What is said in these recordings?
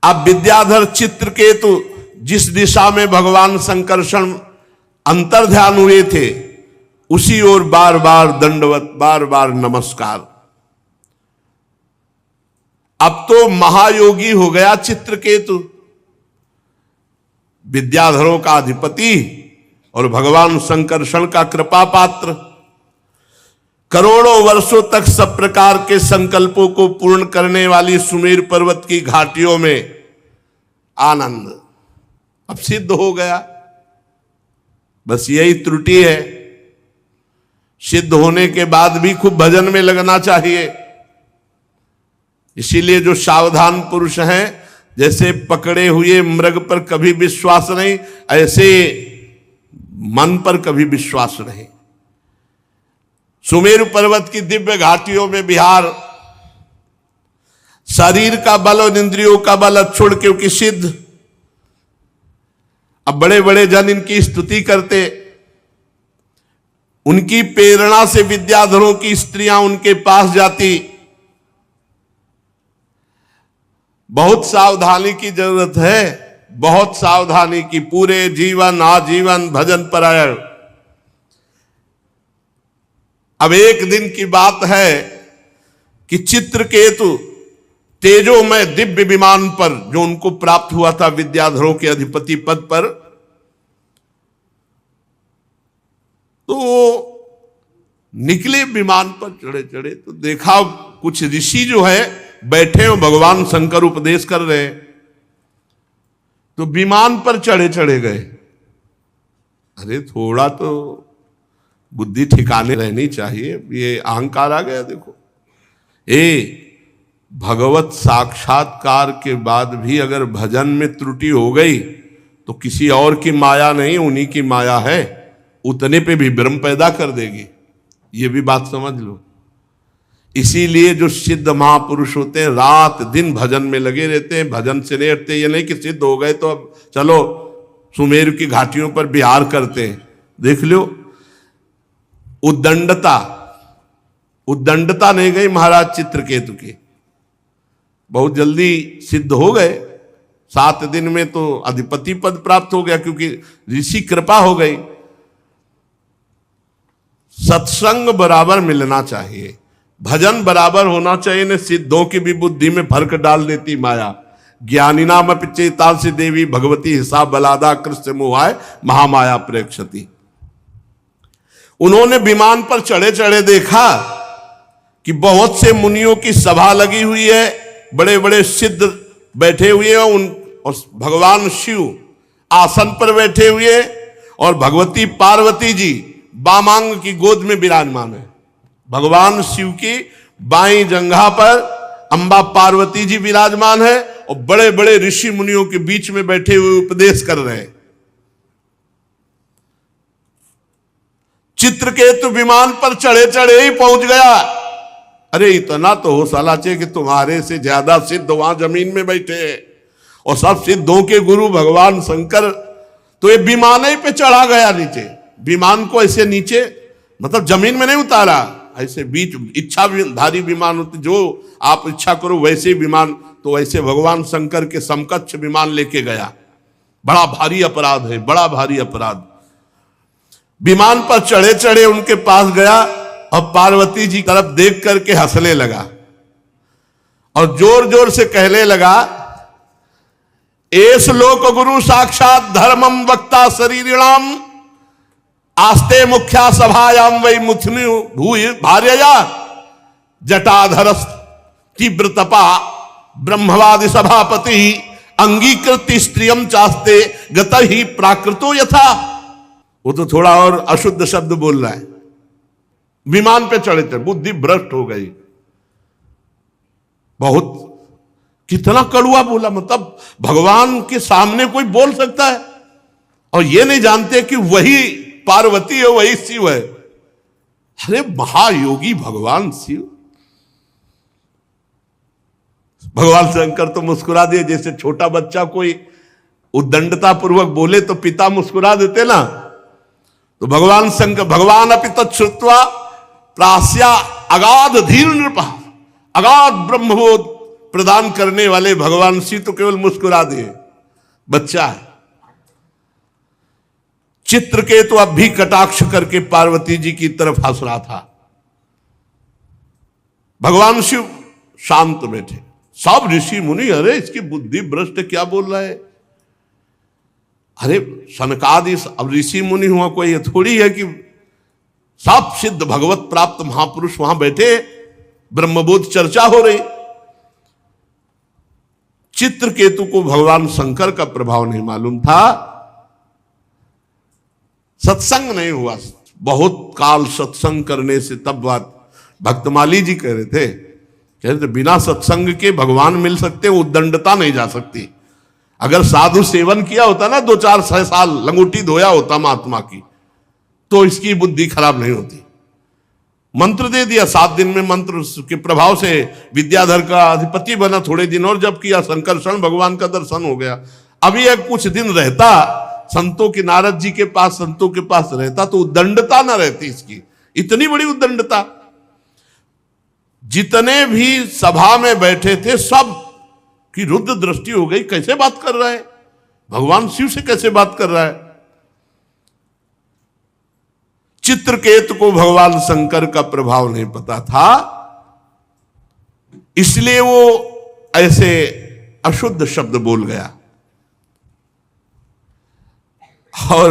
अब विद्याधर चित्रकेतु जिस दिशा में भगवान संकर्षण अंतर्ध्यान हुए थे उसी ओर बार बार दंडवत, बार बार नमस्कार। अब तो महायोगी हो गया चित्रकेतु, विद्याधरों का अधिपति और भगवान संकर्षण का कृपा पात्र। करोड़ों वर्षों तक सब प्रकार के संकल्पों को पूर्ण करने वाली सुमेर पर्वत की घाटियों में आनंद अब सिद्ध हो गया। बस यही त्रुटि है, सिद्ध होने के बाद भी खूब भजन में लगना चाहिए। इसीलिए जो सावधान पुरुष हैं, जैसे पकड़े हुए मृग पर कभी विश्वास नहीं, ऐसे मन पर कभी विश्वास नहीं। सुमेरु पर्वत की दिव्य घाटियों में विहार, शरीर का बल और इंद्रियों का बल छोड़ क्योंकि सिद्ध। अब बड़े बड़े जन इनकी स्तुति करते, उनकी प्रेरणा से विद्याधरों की स्त्रियां उनके पास जाती। बहुत सावधानी की जरूरत है, बहुत सावधानी की। पूरे जीवन आजीवन भजन परायण। अब एक दिन की बात है कि चित्रकेतु तेजोमय दिव्य विमान पर, जो उनको प्राप्त हुआ था विद्याधरों के अधिपति पद पर, तो निकले विमान पर चढ़े चढ़े तो देखा कुछ ऋषि जो है बैठे हो, भगवान शंकर उपदेश कर रहे हैं, तो विमान पर चढ़े चढ़े गए। अरे थोड़ा तो बुद्धि ठिकाने रहनी चाहिए, ये अहंकार आ गया। देखो भगवत साक्षात्कार के बाद भी अगर भजन में त्रुटि हो गई तो किसी और की माया नहीं, उन्हीं की माया है, उतने पे भी भ्रम पैदा कर देगी। ये भी बात समझ लो। इसीलिए जो सिद्ध महापुरुष होते हैं रात दिन भजन में लगे रहते हैं, भजन से नहीं हटते। ये नहीं कि सिद्ध हो गए तो अब चलो सुमेरु की घाटियों पर विहार करते हैं। देख लो उद्दंडता नहीं गई महाराज चित्रकेतु की, बहुत जल्दी सिद्ध हो गए। 7 दिन में तो अधिपति पद प्राप्त हो गया क्योंकि ऋषि कृपा हो गई। सत्संग बराबर मिलना चाहिए, भजन बराबर होना चाहिए। न सिद्धों की भी बुद्धि में फर्क डाल देती माया। ज्ञानी नाम पिचेताल से देवी भगवती हिसाब बलादा कृष्ण मोहाय महामाया प्रेक्षति। उन्होंने विमान पर चढ़े चढ़े देखा कि बहुत से मुनियों की सभा लगी हुई है, बड़े बड़े सिद्ध बैठे हुए हैं, और भगवान शिव आसन पर बैठे हुए और भगवती पार्वती जी वामांग की गोद में विराजमान है। भगवान शिव की बाईं जंघा पर अंबा पार्वती जी विराजमान है और बड़े बड़े ऋषि मुनियों के बीच में बैठे हुए उपदेश कर रहे हैं। चित्रकेतु विमान पर चढ़े चढ़े ही पहुंच गया। अरे इतना तो हो साला चाहिए कि तुम्हारे से ज्यादा सिद्ध वहां जमीन में बैठे हैं और सब सिद्धों के गुरु भगवान शंकर। तो ये विमान ही पे चढ़ा गया नीचे। विमान को ऐसे नीचे मतलब जमीन में नहीं उतारा, ऐसे बीच इच्छाधारी विमान होते, जो आप इच्छा करो वैसे विमान। तो वैसे भगवान शंकर के समकक्ष विमान लेके गया। बड़ा भारी अपराध है, बड़ा भारी अपराध। विमान पर चढ़े चढ़े उनके पास गया और पार्वती जी तरफ देख करके हंसने लगा और जोर जोर से कहने लगा, एस लोक गुरु साक्षात धर्मम वक्ता शरीरिणाम आस्ते मुख्या सभायाम वै मुथुनि भूय भार्यया जटाधर तीव्र तपा ब्रह्मवादि सभापति अंगीकृत स्त्रियम चास्ते गत ही प्राकृतो यथा। वो तो थोड़ा और अशुद्ध शब्द बोल रहा है। विमान पे चढ़े थे, बुद्धि भ्रष्ट हो गई। बहुत कितना कड़ुआ बोला। मतलब भगवान के सामने कोई बोल सकता है और ये नहीं जानते कि वही पार्वती है, वही शिव है। अरे महायोगी भगवान शिव। भगवान शंकर तो मुस्कुरा दिए, जैसे छोटा बच्चा कोई उद्दंडता पूर्वक बोले तो पिता मुस्कुरा देते ना। तो भगवान शंकर भगवान अपि तच्छ्रुत्वा प्रास्या अगाध धीर नृप अगाध ब्रह्मबोध प्रदान करने वाले भगवान शिव तो केवल मुस्कुरा दिए, बच्चा है। चित्रकेतु अब भी कटाक्ष करके पार्वती जी की तरफ हंस रहा था। भगवान शिव शांत बैठे, सब ऋषि मुनि, अरे इसकी बुद्धि भ्रष्ट, क्या बोल रहा है। अरे सनकादि अब ऋषि मुनि हुआ, कोई ये थोड़ी है कि सब सिद्ध भगवत प्राप्त महापुरुष वहां बैठे, ब्रह्मबोध चर्चा हो रही। चित्रकेतु को भगवान शंकर का प्रभाव नहीं मालूम था, सत्संग नहीं हुआ। बहुत काल सत्संग करने से तब बात भक्तमाली जी कह रहे थे बिना सत्संग के भगवान मिल सकते, उद्दंडता नहीं जा सकती। अगर साधु सेवन किया होता ना 2-4 साल, लंगोटी धोया होता महात्मा की, तो इसकी बुद्धि खराब नहीं होती। मंत्र दे दिया, 7 दिन में मंत्र के प्रभाव से विद्याधर का अधिपति बना, थोड़े दिन और जब किया संकर्षण, भगवान का दर्शन हो गया। अभी एक कुछ दिन रहता संतों के, नारद जी के पास, संतों के पास रहता तो उद्दंडता ना रहती इसकी, इतनी बड़ी उद्दंडता। जितने भी सभा में बैठे थे सब की रुद्र दृष्टि हो गई, कैसे बात कर रहा है भगवान शिव से, कैसे बात कर रहा है। चित्रकेतु को भगवान शंकर का प्रभाव नहीं पता था, इसलिए वो ऐसे अशुद्ध शब्द बोल गया। और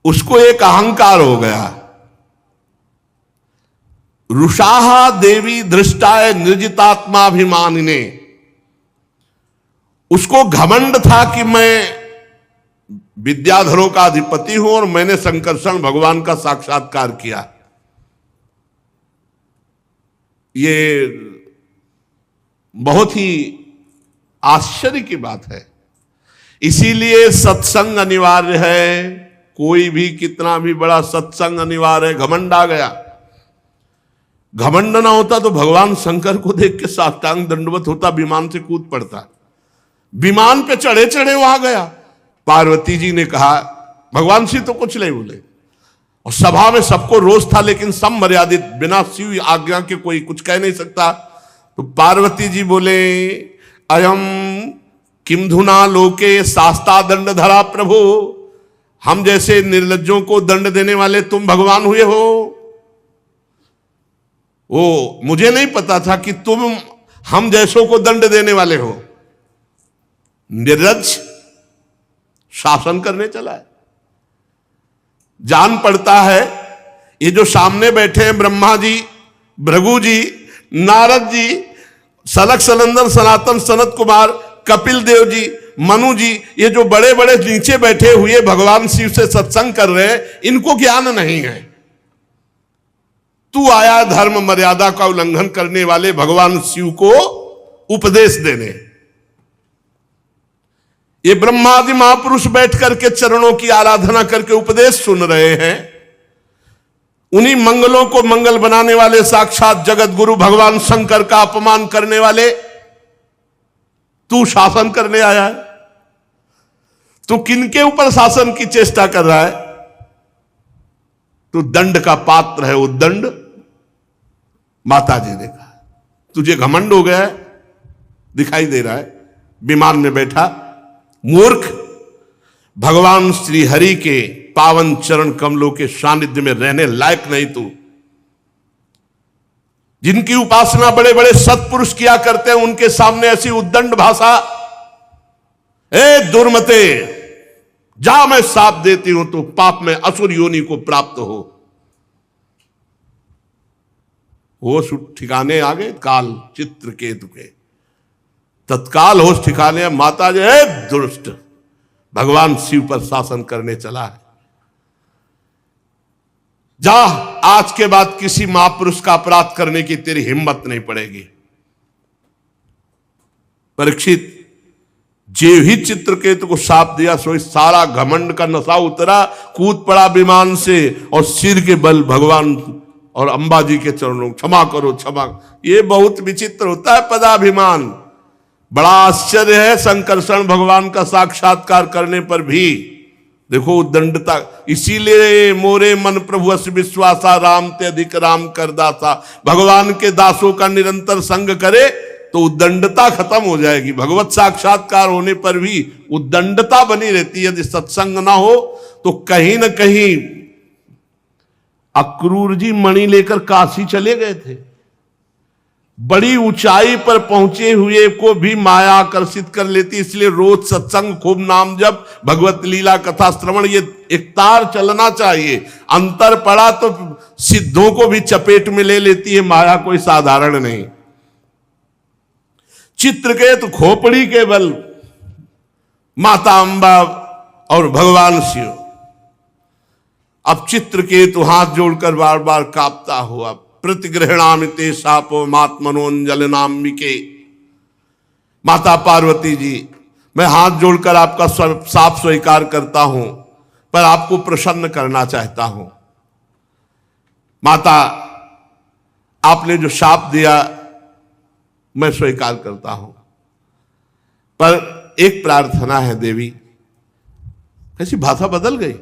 उसको एक अहंकार हो गया। रुषाहा देवी दृष्टाय निर्जितात्माभिमानिने, उसको घमंड था कि मैं विद्याधरों का अधिपति हूं और मैंने संकर्षण भगवान का साक्षात्कार किया। ये बहुत ही आश्चर्य की बात है। इसीलिए सत्संग अनिवार्य है, कोई भी कितना भी बड़ा सत्संग अनिवार्य है। घमंड आ गया, घमंड ना होता तो भगवान शंकर को देख के साष्टांग दंडवत होता, विमान से कूद पड़ता। विमान पे चढ़े चढ़े वहां गया। पार्वती जी ने कहा, भगवान शिव तो कुछ नहीं बोले, और सभा में सबको रोष था, लेकिन सब मर्यादित, बिना शिव आज्ञा के कोई कुछ कह नहीं सकता। तो पार्वती जी बोले, अयम किम धुना लोके शास्ता दंड धरा प्रभु, हम जैसे निर्लज्जों को दंड देने वाले तुम भगवान हुए हो। वो मुझे नहीं पता था कि तुम हम जैसों को दंड देने वाले हो। निर्लज्ज शासन करने चला है। जान पड़ता है ये जो सामने बैठे हैं ब्रह्मा जी, भृगु जी, नारद जी, सनक सनंदन सनातन सनत कुमार, कपिल देव जी, मनु जी, ये जो बड़े बड़े नीचे बैठे हुए भगवान शिव से सत्संग कर रहे हैं, इनको ज्ञान नहीं है। तू आया धर्म मर्यादा का उल्लंघन करने वाले भगवान शिव को उपदेश देने। ये ब्रह्मादि महापुरुष बैठ करके चरणों की आराधना करके उपदेश सुन रहे हैं। उन्हीं मंगलों को मंगल बनाने वाले साक्षात जगत गुरु भगवान शंकर का अपमान करने वाले तू शासन करने आया है। तू किनके ऊपर शासन की चेष्टा कर रहा है? तू दंड का पात्र है। वो दंड माता जी ने कहा। तुझे घमंड हो गया है, दिखाई दे रहा है विमान में बैठा मूर्ख। भगवान श्री हरि के पावन चरण कमलों के सानिध्य में रहने लायक नहीं तू। जिनकी उपासना बड़े बड़े सत्पुरुष किया करते हैं, उनके सामने ऐसी उद्दंड भाषा। ए दुर्मते, जा, मैं साप देती हूं तो पाप में असुर योनि को प्राप्त हो। होश ठिकाने आ गए काल चित्रकेतु के, तत्काल होश ठिकाने। माता जी, दुष्ट, भगवान शिव पर शासन करने चला है। जा, आज के बाद किसी महापुरुष का अपराध करने की तेरी हिम्मत नहीं पड़ेगी। परीक्षित जे ही चित्रकेतु को शाप दिया, सो सारा घमंड का नशा उतरा, कूद पड़ा विमान से और सिर के बल भगवान और अंबा जी के चरणों, क्षमा करो क्षमा। ये बहुत विचित्र होता है पदाभिमान। बड़ा आश्चर्य है, संकर्षण भगवान का साक्षात्कार करने पर भी देखो दंडता। इसीलिए मोरे मन प्रभु अस विश्वासा, राम ते अधिक राम कर दासा। भगवान के दासों का निरंतर संग करे तो उद्दंडता खत्म हो जाएगी। भगवत साक्षात्कार होने पर भी उद्दंडता बनी रहती है। यदि सत्संग ना हो तो कहीं ना कहीं अक्रूर जी मणि लेकर काशी चले गए थे। बड़ी ऊंचाई पर पहुंचे हुए को भी माया आकर्षित कर लेती, इसलिए रोज सत्संग, खूब नाम जप, भगवत लीला कथा श्रवण, ये एक तार चलना चाहिए। अंतर पड़ा तो सिद्धों को भी चपेट में ले लेती है माया, कोई साधारण नहीं। चित्रकेतु खोपड़ी के बल माता अंबा और भगवान शिव। अब चित्रकेतु हाथ जोड़कर बार बार कांपता हुआ, प्रतिगृहणामिते शापो मात्मनोंजलनाम्बिके। माता पार्वती जी, मैं हाथ जोड़कर आपका साप स्वीकार करता हूं, पर आपको प्रसन्न करना चाहता हूं। माता, आपने जो शाप दिया मैं स्वीकार करता हूं, पर एक प्रार्थना है देवी। कैसी भाषा बदल गई,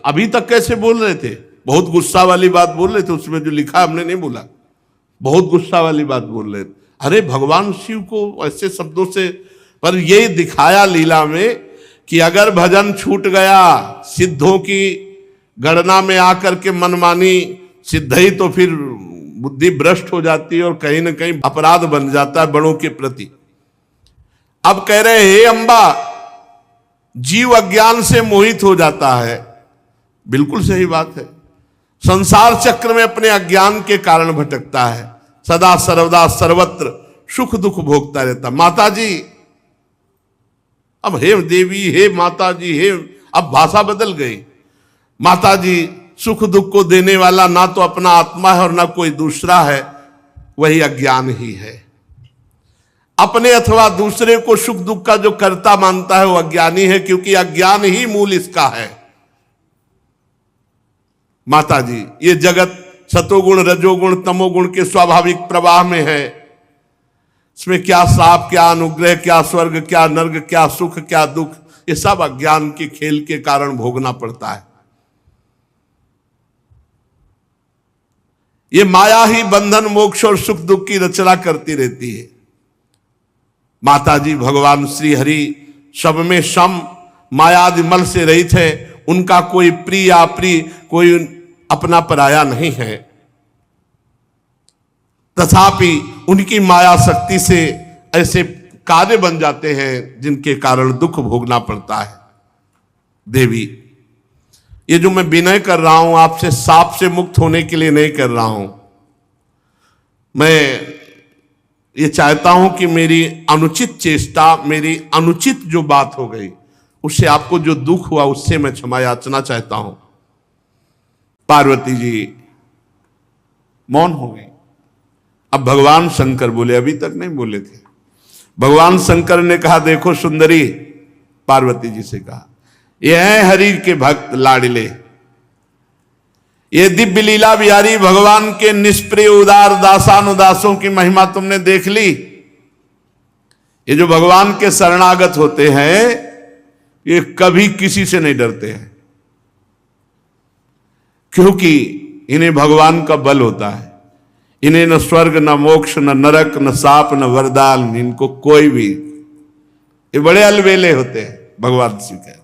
अभी तक कैसे बोल रहे थे, बहुत गुस्सा वाली बात बोल रहे थे, उसमें जो लिखा हमने नहीं बोला, बहुत गुस्सा वाली बात बोल रहे थे। अरे भगवान शिव को ऐसे शब्दों से, पर ये दिखाया लीला में कि अगर भजन छूट गया, सिद्धों की गणना में आकर के मनमानी सिद्ध ही, तो फिर बुद्धि भ्रष्ट हो जाती है और कहीं ना कहीं अपराध बन जाता है बड़ों के प्रति। अब कह रहे हे अंबा, जीव अज्ञान से मोहित हो जाता है। बिल्कुल सही बात है, संसार चक्र में अपने अज्ञान के कारण भटकता है, सदा सर्वदा सर्वत्र सुख दुख भोगता रहता। माता जी, अब हे देवी, हे माता जी, हे, अब भाषा बदल गई। माता जी, सुख दुख को देने वाला ना तो अपना आत्मा है और ना कोई दूसरा है, वही अज्ञान ही है। अपने अथवा दूसरे को सुख दुख का जो कर्ता मानता है वो अज्ञानी है, क्योंकि अज्ञान ही मूल इसका है। माता जी, ये जगत सतोगुण रजोगुण तमोगुण के स्वाभाविक प्रवाह में है। इसमें क्या श्राप, क्या अनुग्रह, क्या स्वर्ग, क्या नर्क, क्या सुख, क्या दुख, ये सब अज्ञान के खेल के कारण भोगना पड़ता है। ये माया ही बंधन मोक्ष और सुख दुख की रचना करती रहती है। माता जी, भगवान श्री हरि सब में सम मायादि मल से रहित है। उनका कोई प्रिय अप्रिय, कोई अपना पराया नहीं है। तथापि उनकी माया शक्ति से ऐसे कार्य बन जाते हैं जिनके कारण दुख भोगना पड़ता है। देवी, ये जो मैं विनय कर रहा हूं आपसे, साप से मुक्त होने के लिए नहीं कर रहा हूं। मैं ये चाहता हूं कि मेरी अनुचित चेष्टा, मेरी अनुचित जो बात हो गई, उससे आपको जो दुख हुआ उससे मैं क्षमा याचना चाहता हूं। पार्वती जी मौन हो गई। अब भगवान शंकर बोले, अभी तक नहीं बोले थे। भगवान शंकर ने कहा, देखो सुंदरी, पार्वती जी से कहा, ये हैं हरि के भक्त लाडले, ये दिव्य लीला बिहारी भगवान के निष्प्रिय उदार दासानुदासों की महिमा तुमने देख ली। ये जो भगवान के शरणागत होते हैं, ये कभी किसी से नहीं डरते हैं, क्योंकि इन्हें भगवान का बल होता है। इन्हें न स्वर्ग, न मोक्ष, न नरक, न साप, न वरदान, इनको कोई भी, ये बड़े अलबेले होते हैं भगवान शिव के।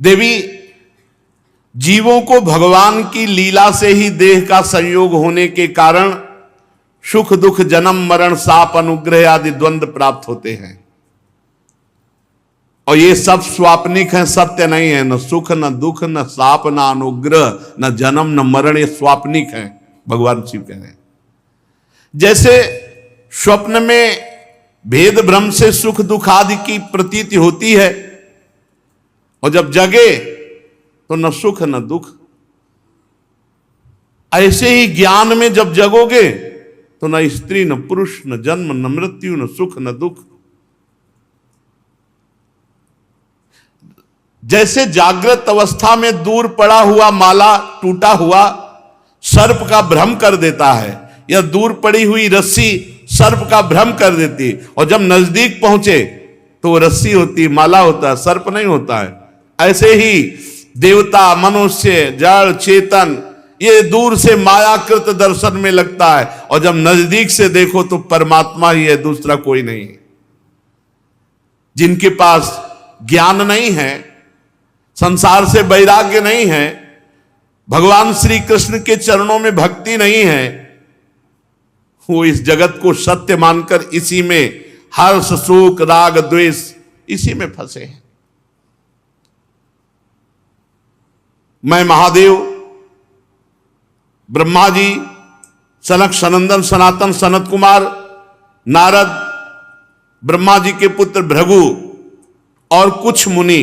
देवी, जीवों को भगवान की लीला से ही देह का संयोग होने के कारण सुख दुख, जन्म मरण, साप, अनुग्रह आदि द्वंद्व प्राप्त होते हैं। और ये सब स्वाप्निक हैं, सत्य नहीं है। न सुख, न दुख, न साप, न अनुग्रह, न जन्म, न मरण, ये स्वाप्निक हैं, भगवान शिव कह रहे हैं। जैसे स्वप्न में भेद भ्रम से सुख दुख आदि की प्रतीति होती है, और जब जगे तो न सुख न दुख। ऐसे ही ज्ञान में जब जगोगे तो न स्त्री, न पुरुष, न जन्म, न मृत्यु, न सुख, न दुख। जैसे जागृत अवस्था में दूर पड़ा हुआ माला टूटा हुआ सर्प का भ्रम कर देता है, या दूर पड़ी हुई रस्सी सर्प का भ्रम कर देती, और जब नजदीक पहुंचे तो वो रस्सी होती, माला होता है, सर्प नहीं होता है। ऐसे ही देवता, मनुष्य, जड़, चेतन, ये दूर से मायाकृत दर्शन में लगता है, और जब नजदीक से देखो तो परमात्मा ही है, दूसरा कोई नहीं है। जिनके पास ज्ञान नहीं है, संसार से वैराग्य नहीं है, भगवान श्री कृष्ण के चरणों में भक्ति नहीं है, वो इस जगत को सत्य मानकर इसी में हर्ष शोक राग द्वेष इसी में फंसे हैं। मैं महादेव, ब्रह्मा जी, सनक सनंदन सनातन सनत कुमार, नारद, ब्रह्मा जी के पुत्र भृगु और कुछ मुनि,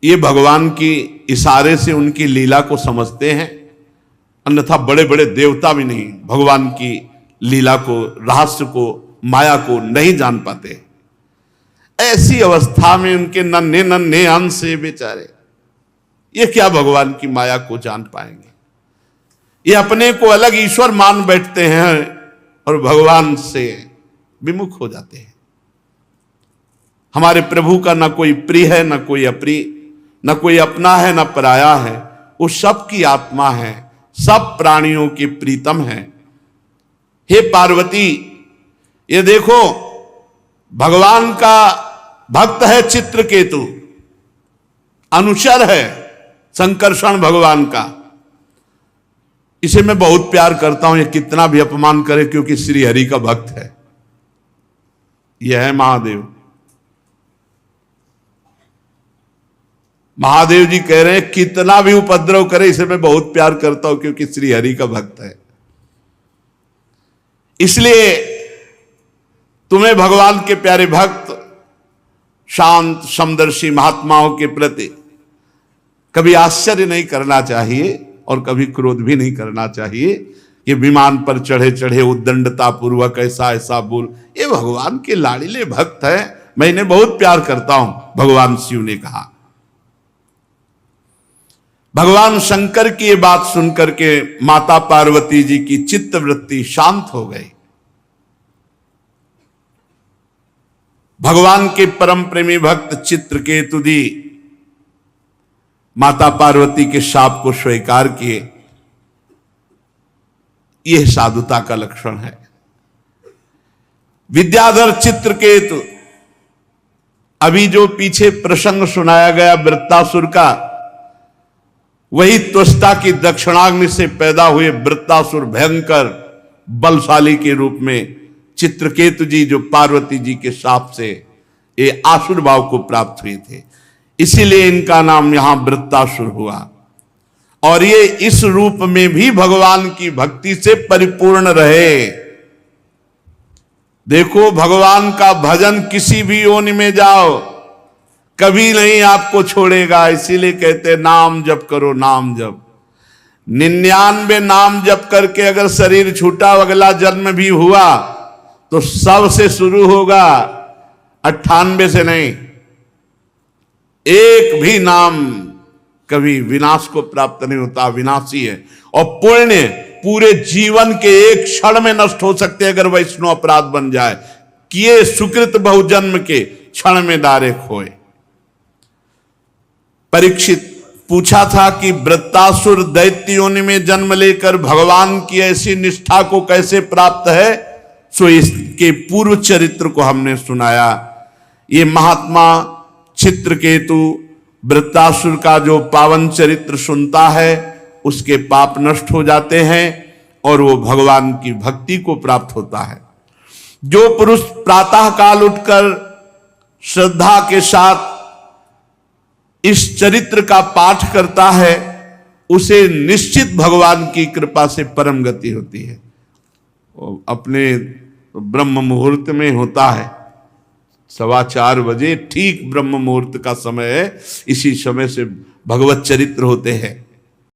ये भगवान की इशारे से उनकी लीला को समझते हैं, अन्यथा बड़े बड़े देवता भी नहीं भगवान की लीला को, रहस्य को, माया को नहीं जान पाते। ऐसी अवस्था में उनके नन्हे नन्हे अंश से बेचारे ये क्या भगवान की माया को जान पाएंगे। ये अपने को अलग ईश्वर मान बैठते हैं और भगवान से विमुख हो जाते हैं। हमारे प्रभु का ना कोई प्रिय है, ना कोई अप्रिय, ना कोई अपना है, ना पराया है। वो सबकी आत्मा है, सब प्राणियों के प्रीतम है। हे पार्वती, ये देखो भगवान का भक्त है चित्रकेतु, अनुचर है संकर्षण भगवान का। इसे मैं बहुत प्यार करता हूं, ये कितना भी अपमान करे क्योंकि श्री हरि का भक्त है। यह है महादेव। महादेव जी कह रहे हैं कितना भी उपद्रव करे इसे मैं बहुत प्यार करता हूं क्योंकि श्री हरि का भक्त है। इसलिए तुम्हें भगवान के प्यारे भक्त शांत समदर्शी महात्माओं के प्रति कभी आश्चर्य नहीं करना चाहिए और कभी क्रोध भी नहीं करना चाहिए कि विमान पर चढ़े चढ़े उद्दंडता पूर्वक ऐसा ऐसा बोल। ये भगवान के लाड़िले भक्त है, मैं इन्हें बहुत प्यार करता हूं, भगवान शिव ने कहा। भगवान शंकर की ये बात सुनकर के माता पार्वती जी की चित्त वृत्ति शांत हो गई। भगवान के परम प्रेमी भक्त चित्रकेतु जी माता पार्वती के शाप को स्वीकार किए। यह साधुता का लक्षण है। विद्याधर चित्रकेतु, अभी जो पीछे प्रसंग सुनाया गया वृत्तासुर का, वही त्वष्टा की दक्षिणाग्नि से पैदा हुए वृत्तासुर भयंकर बलशाली के रूप में चित्रकेतु जी जो पार्वती जी के शाप से ये आसुर भाव को प्राप्त हुए थे, इसीलिए इनका नाम यहां वृत्तासुर हुआ। और ये इस रूप में भी भगवान की भक्ति से परिपूर्ण रहे। देखो भगवान का भजन किसी भी योनि में जाओ कभी नहीं आपको छोड़ेगा। इसीलिए कहते नाम जप करो, नाम जप। 99 नाम जप करके अगर शरीर छूटा, अगला जन्म भी हुआ तो सब से शुरू होगा, 98 से नहीं। एक भी नाम कभी विनाश को प्राप्त नहीं होता, विनाशी है। और पुण्य पूरे जीवन के एक क्षण में नष्ट हो सकते अगर वैष्णव अपराध बन जाए। किए सुकृत बहुजन्म के क्षण में दारे खोए। परीक्षित पूछा था कि वृत्तासुर दैत्य योनि में जन्म लेकर भगवान की ऐसी निष्ठा को कैसे प्राप्त है। सो इसके पूर्व चरित्र को हमने सुनाया। ये महात्मा चित्रकेतु वृत्तासुर का जो पावन चरित्र सुनता है उसके पाप नष्ट हो जाते हैं और वो भगवान की भक्ति को प्राप्त होता है। जो पुरुष प्रातः काल उठकर श्रद्धा के साथ इस चरित्र का पाठ करता है उसे निश्चित भगवान की कृपा से परम गति होती है। अपने ब्रह्म मुहूर्त में होता है, 4:15 बजे ठीक ब्रह्म मुहूर्त का समय है। इसी समय से भगवत चरित्र होते हैं।